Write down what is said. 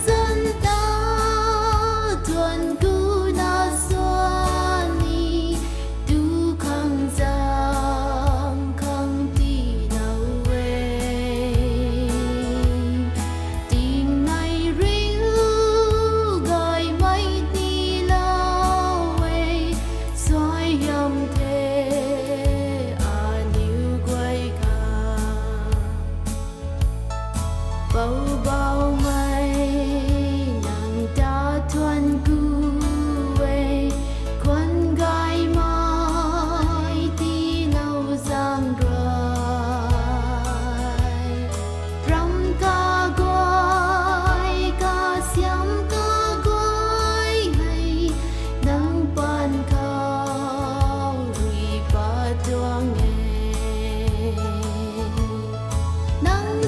dân ta tuần cũ na xóa ni tu khang giang khang ti nào về tình này ríu gọi mấy ti lao về xoay dòng thế à níu quay cả bao bao mây nàng ta thuần cũ về con gái mai tí nào giang rồi rong ca gọi ca xiêm ca gọi hay nắng ban cao rùi ba tuang nghe nắng